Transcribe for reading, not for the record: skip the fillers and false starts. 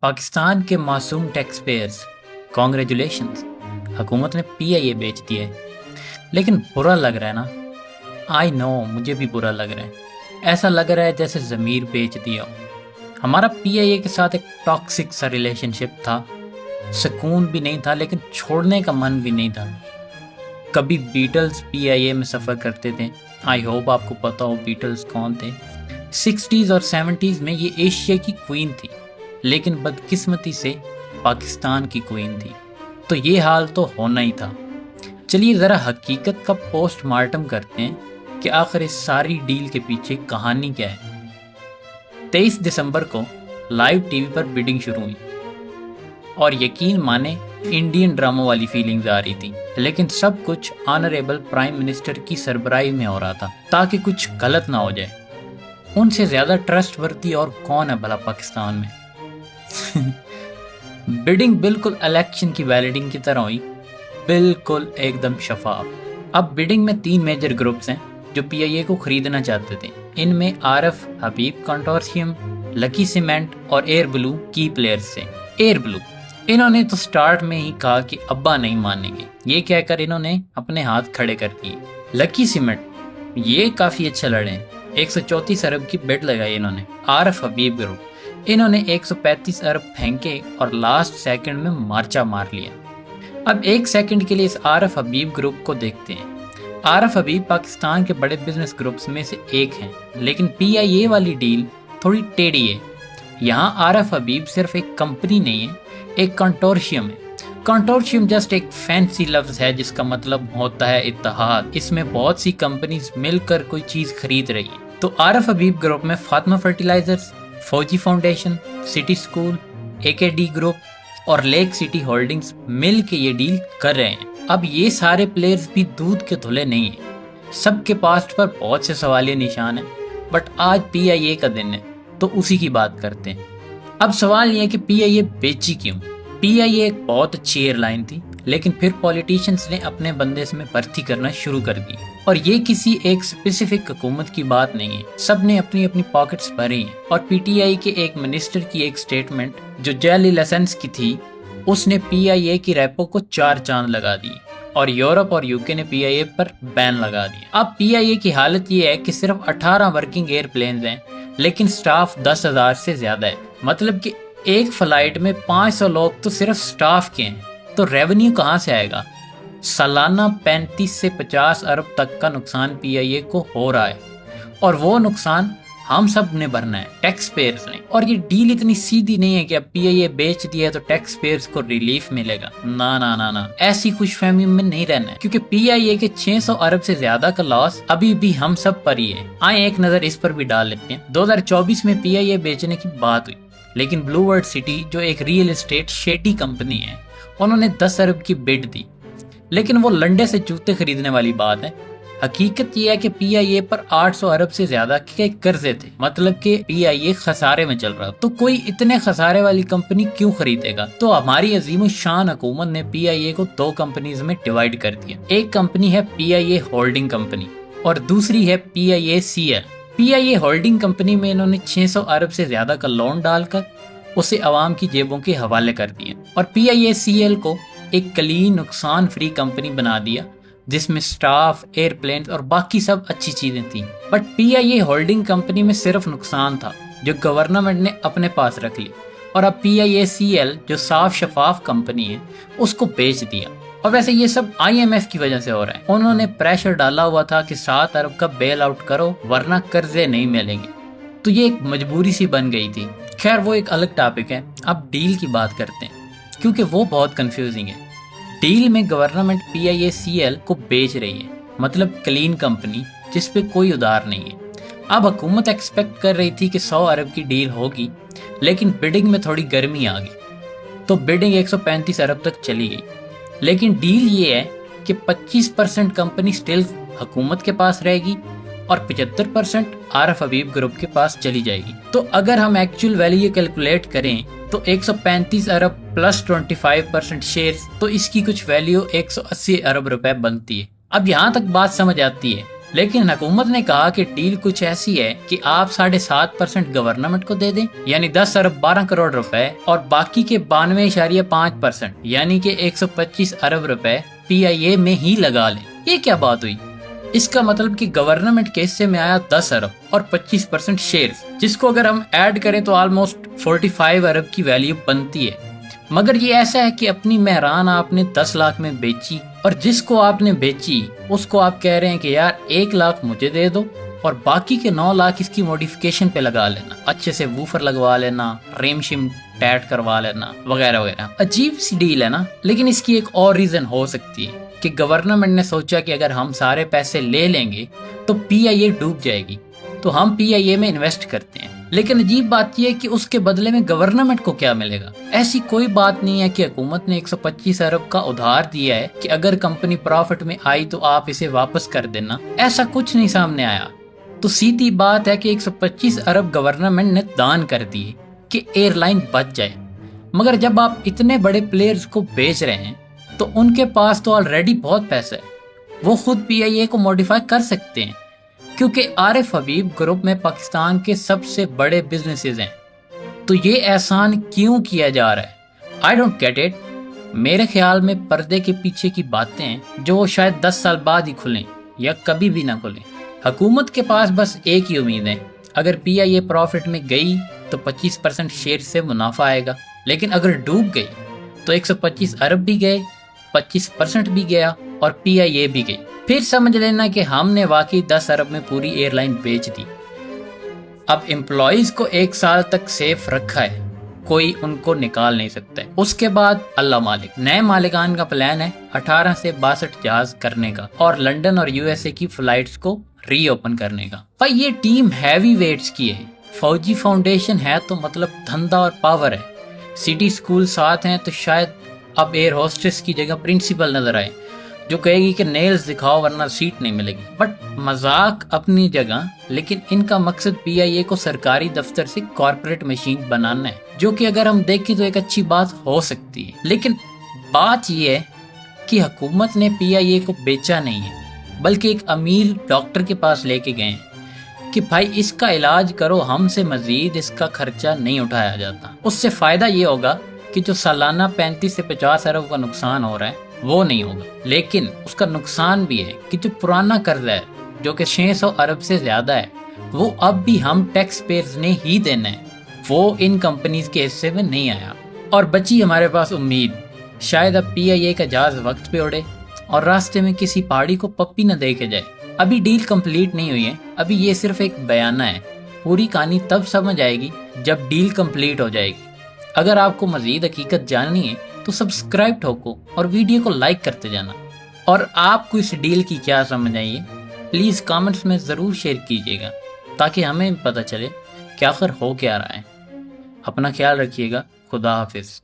پاکستان کے معصوم tax pairs congratulations, حکومت نے پی آئی اے بیچ دیا ہے۔ لیکن برا لگ رہا ہے نا، آئی نو مجھے بھی برا لگ رہا ہے۔ ایسا لگ رہا ہے جیسے ضمیر بیچ دیا ہو۔ ہمارا پی آئی اے کے ساتھ ایک ٹاکسک سا ریلیشن شپ تھا، سکون بھی نہیں تھا لیکن چھوڑنے کا من بھی نہیں تھا۔ کبھی بیٹلز پی آئی اے میں سفر کرتے تھے، آئی ہوپ آپ کو پتا ہو بیٹلز کون تھے۔ 60s اور 70s میں یہ ایشیا کی کوئین تھی، لیکن بدقسمتی سے پاکستان کی کوئین تھی، تو یہ حال تو ہونا ہی تھا۔ چلیے ذرا حقیقت کا پوسٹ مارٹم کرتے ہیں کہ آخر اس ساری ڈیل کے پیچھے کہانی کیا ہے۔ 23 دسمبر کو لائیو ٹی وی پر بیڈنگ شروع ہوئی اور یقین مانے انڈین ڈراموں والی فیلنگز آ رہی تھی، لیکن سب کچھ آنریبل پرائم منسٹر کی سربراہی میں ہو رہا تھا تاکہ کچھ غلط نہ ہو جائے۔ ان سے زیادہ ٹرسٹ ورتھی اور کون ہے بھلا پاکستان میں؟ بیڈنگ بالکل الیکشن کی بیلٹنگ کی طرح ہوئی، بالکل ایک دم شفاف۔ اب بیڈنگ میں 3 میجر گروپس ہیں جو پی آئی اے کو خریدنا چاہتے تھے۔ ان میں RF حبیب کنٹورشیم، لکی سیمنٹ اور ایئر بلو کی پلیئرز سے۔ ایئر بلو انہوں نے تو سٹارٹ میں ہی کہا کہ ابا نہیں مانیں گے، یہ کہہ کر انہوں نے اپنے ہاتھ کھڑے کر دیے۔ لکی سیمنٹ یہ کافی اچھا لڑے ہیں، 134 ارب کی بیٹ لگائی انہوں نے۔ RF حبیب گروپ انہوں نے 135 ارب پھینکے اور لاسٹ سیکنڈ میں مارچا مار لیا۔ اب ایک سیکنڈ کے لیے اس RF حبیب گروپ کو دیکھتے ہیں۔ RF حبیب پاکستان کے بڑے بزنس گروپس میں سے ایک ہیں، لیکن پی آئی اے والی ڈیل تھوڑی ٹیڑھی ہے۔ یہاں RF حبیب صرف ایک کمپنی نہیں ہے، ایک کنٹورشیم ہے۔ کنٹورشیم جسٹ ایک فینسی لفظ ہے جس کا مطلب ہوتا ہے اتحاد۔ اس میں بہت سی کمپنیز مل کر کوئی چیز خرید رہی ہے۔ تو RF حبیب گروپ میں فاطمہ فرٹیلائزرز، فوجی foundation, city school, AKD group اور لیک سٹی ہولڈنگز مل کے یہ ڈیل کر رہے ہیں۔ اب یہ سارے پلیئرز بھی دودھ کے دھلے نہیں ہیں، سب کے پاسٹ پر بہت سے سوالیہ نشان ہیں، بٹ آج پی آئی اے کا دن ہے تو اسی کی بات کرتے ہیں۔ اب سوال یہ ہے کہ پی آئی اے بیچی کیوں؟ پی آئی اے ایک بہت اچھی ایئر لائن تھی، لیکن پھر پولیٹیشنز نے اپنے بندے میں بھرتی کرنا شروع کر دی، اور یہ کسی ایک اسپیسیفک حکومت کی بات نہیں ہے، سب نے اپنی اپنی پاکٹس بھری ہیں۔ اور پی ٹی آئی کے ایک منسٹر کی ایک سٹیٹمنٹ جو جیلی لائسنس کی تھی، اس نے پی آئی اے کی ریپو کو 4 چاند لگا دی، اور یورپ اور UK نے پی آئی اے پر بین لگا دیا۔ اب پی آئی اے کی حالت یہ ہے کہ صرف 18 ورکنگ ایئر پلینز ہیں، لیکن سٹاف 10,000 سے زیادہ ہے۔ مطلب کہ ایک فلائٹ میں 500 لوگ تو صرف سٹاف کے ہیں، تو ریونیو کہاں سے آئے گا؟ سالانہ 35 سے 50 ارب تک کا نقصان پی آئی اے کو ہو رہا ہے، اور وہ نقصان ہم سب نے بھرنا ہے، ٹیکس پیئرز نے۔ اور یہ ڈیل اتنی سیدھی نہیں ہے کہ اب پی آئی اے بیچ دیا ہے تو ٹیکس پیئرز کو ریلیف ملے گا، نا نا نا نا، ایسی خوش فہمی میں نہیں رہنا ہے، کیونکہ پی آئی اے کے 600 ارب سے زیادہ کا لاس ابھی بھی ہم سب پر ہی ہے۔ آئیں ایک نظر اس پر بھی ڈال لیتے ہیں۔ 2024 میں پی آئی اے بیچنے کی بات ہوئی، لیکن بلو ورڈ سٹی جو ایک ریئل اسٹیٹ شیٹی کمپنی ہے، انہوں نے 10 ارب کی بڈ دی، لیکن وہ لنڈے سے جوتے خریدنے والی بات ہے۔ حقیقت یہ ہے کہ پی آئی اے پر 800 ارب سے زیادہ کے قرضے تھے، مطلب کہ پی آئی اے خسارے میں چل رہا، تو کوئی اتنے خسارے والی کمپنی کیوں خریدے گا؟ تو ہماری عظیم الشان حکومت نے پی آئی اے کو 2 کمپنیز میں ڈیوائیڈ کر دیا۔ ایک کمپنی ہے پی آئی اے ہولڈنگ کمپنی اور دوسری ہے پی آئی اے سی ایل۔ پی آئی اے ہولڈنگ کمپنی میں انہوں نے 600 ارب سے زیادہ کا لون ڈال کر اسے عوام کی جیبوں کے حوالے کر دیا، اور پی آئی اے سی ایل کو ایک کلین نقصان فری کمپنی بنا دیا جس میں سٹاف، ایئر پلینز اور باقی سب اچھی چیزیں تھیں۔ But P I a holding company میں صرف نقصان تھا جو گورنمنٹ نے اپنے پاس رکھ لی، اور اب پی آئی اے سی ایل جو صاف شفاف کمپنی ہے اس کو بیچ دیا۔ اور ویسے یہ سب IMF کی وجہ سے ہو رہا ہے، انہوں نے پریشر ڈالا ہوا تھا کہ 7 ارب کا بیل آؤٹ کرو ورنہ قرضے نہیں ملیں گے، تو یہ ایک مجبوری سی بن گئی تھی۔ خیر وہ ایک الگ ٹاپک ہے، اب ڈیل کی بات کرتے ہیں کیونکہ وہ بہت کنفیوزنگ ہے۔ ڈیل میں گورنمنٹ پی آئی اے سی ایل کو بیچ رہی ہے، مطلب کلین کمپنی جس پہ کوئی ادار نہیں ہے۔ اب حکومت ایکسپیکٹ کر رہی تھی کہ 100 ارب کی ڈیل ہوگی، لیکن بڈنگ میں تھوڑی گرمی آ گئی تو بڈنگ 135 ارب تک چلی گئی۔ لیکن ڈیل یہ ہے کہ 25% کمپنی سٹل حکومت کے پاس رہے گی اور 75% RF حبیب گروپ کے پاس چلی جائے گی۔ تو اگر ہم ایکچوئل ویلیو کیلکولیٹ کریں تو 135 ارب پلس 25% شیئرز، تو اس کی کچھ ویلیو 180 ارب روپے بنتی ہے۔ اب یہاں تک بات سمجھ آتی ہے، لیکن حکومت نے کہا کہ ڈیل کچھ ایسی ہے کہ آپ 7.5% گورنمنٹ کو دے دیں، یعنی 10 ارب 12 کروڑ روپے، اور باقی کے 92.5% یعنی کہ 125 ارب روپے پی آئی اے میں ہی لگا لیں۔ یہ کیا بات ہوئی؟ اس کا مطلب کہ گورنمنٹ کے حصے میں آیا 10 ارب اور 25% شیئرز، جس کو اگر ہم ایڈ کریں تو آلموسٹ 45 ارب کی ویلیو بنتی ہے۔ مگر یہ ایسا ہے کہ اپنی مہران آپ نے 10 لاکھ میں بیچی، اور جس کو آپ نے بیچی اس کو آپ کہہ رہے ہیں کہ یار 1 لاکھ مجھے دے دو اور باقی کے 9 لاکھ اس کی موڈیفیکیشن پہ لگا لینا، اچھے سے ووفر لگوا لینا، ریم شم ٹیٹ کروا لینا وغیرہ وغیرہ۔ عجیب سی ڈیل ہے نا، لیکن اس کی ایک اور ریزن ہو سکتی ہے کہ گورنمنٹ نے سوچا کہ اگر ہم سارے پیسے لے لیں گے تو پی آئی اے ڈوب جائے گی، تو ہم پی آئی اے میں انویسٹ کرتے ہیں۔ لیکن عجیب بات یہ ہے کہ اس کے بدلے میں گورنمنٹ کو کیا ملے گا؟ ایسی کوئی بات نہیں ہے کہ حکومت نے 125 ارب کا ادھار دیا ہے کہ اگر کمپنی پروفٹ میں آئی تو آپ اسے واپس کر دینا، ایسا کچھ نہیں سامنے آیا۔ تو سیدھی بات ہے کہ 125 ارب گورنمنٹ نے دان کر دیے کہ ایئر لائن بچ جائے۔ مگر جب آپ اتنے بڑے پلیئرز کو بیچ رہے ہیں تو ان کے پاس تو آلریڈی بہت پیسہ ہے، وہ خود پی آئی اے کو موڈیفائی کر سکتے ہیں، کیونکہ عارف حبیب گروپ میں پاکستان کے سب سے بڑے بزنسز ہیں۔ تو یہ احسان کیوں کیا جا رہا ہے؟ I don't get it. میرے خیال میں پردے کے پیچھے کی باتیں ہیں جو وہ شاید 10 سال بعد ہی کھلیں یا کبھی بھی نہ کھلیں۔ حکومت کے پاس بس ایک ہی امید ہے، اگر پی آئی اے پروفٹ میں گئی تو 25% شیئر سے منافع آئے گا، لیکن اگر ڈوب گئی تو 125 ارب بھی گئے، 25% بھی گیا اور پی آئی اے بھی گئی۔ پھر سمجھ لینا کہ ہم نے واقعی 10 ارب میں پوری ایئر لائن بیچ دی۔ اب امپلائیز کو 1 سال تک سیف رکھا ہے، کوئی ان کو نکال نہیں سکتا ہے۔ اس کے بعد اللہ مالک، نئے مالکان کا پلان ہے 18 سے 62 جہاز کرنے کا اور لنڈن اور یو ایس اے کی فلائٹس کو ری اوپن کرنے کا۔ بھائی یہ ٹیم ہیوی ویٹس کی ہے، فوجی فاؤنڈیشن ہے تو مطلب دھندا اور پاور ہے، سٹی اسکول ساتھ ہیں تو شاید اب ایئر ہوسٹس کی جگہ پرنسپل نظر آئے جو کہے گی کہ نیلز دکھاؤ ورنہ سیٹ نہیں ملے گی۔ بٹ مذاق اپنی جگہ، لیکن ان کا مقصد پی آئی اے کو سرکاری دفتر سے کارپوریٹ مشین بنانا ہے، جو کہ اگر ہم دیکھیں تو ایک اچھی بات ہو سکتی ہے۔ لیکن بات یہ ہے کہ حکومت نے پی آئی اے کو بیچا نہیں ہے، بلکہ ایک امیر ڈاکٹر کے پاس لے کے گئے ہیں کہ بھائی اس کا علاج کرو، ہم سے مزید اس کا خرچہ نہیں اٹھایا جاتا۔ اس سے فائدہ یہ ہوگا کہ جو سالانہ 35 سے 50 ارب کا نقصان ہو رہا ہے وہ نہیں ہوگا، لیکن اس کا نقصان بھی ہے کہ جو پرانا قرضہ ہے جو کہ 600 ارب سے زیادہ ہے وہ اب بھی ہم ٹیکس پیئرز نے ہی دینا ہے، وہ ان کمپنیز کے حصے میں نہیں آیا۔ اور بچی ہمارے پاس امید، شاید اب پی آئی اے کا جہاز وقت پہ اڑے اور راستے میں کسی پہاڑی کو پپی نہ دے کے جائے۔ ابھی ڈیل کمپلیٹ نہیں ہوئی ہے، ابھی یہ صرف ایک بیانہ ہے، پوری کہانی تب سمجھ آئے گی جب ڈیل کمپلیٹ ہو جائے گی۔ اگر آپ کو مزید حقیقت جاننی ہے تو سبسکرائب ٹھوکو اور ویڈیو کو لائک کرتے جانا۔ اور آپ کو اس ڈیل کی کیا سمجھ آئی ہے پلیز کامنٹس میں ضرور شیئر کیجیے گا تاکہ ہمیں پتہ چلے کہ آخر ہو کیا رہا ہے۔ اپنا خیال رکھیے گا، خدا حافظ۔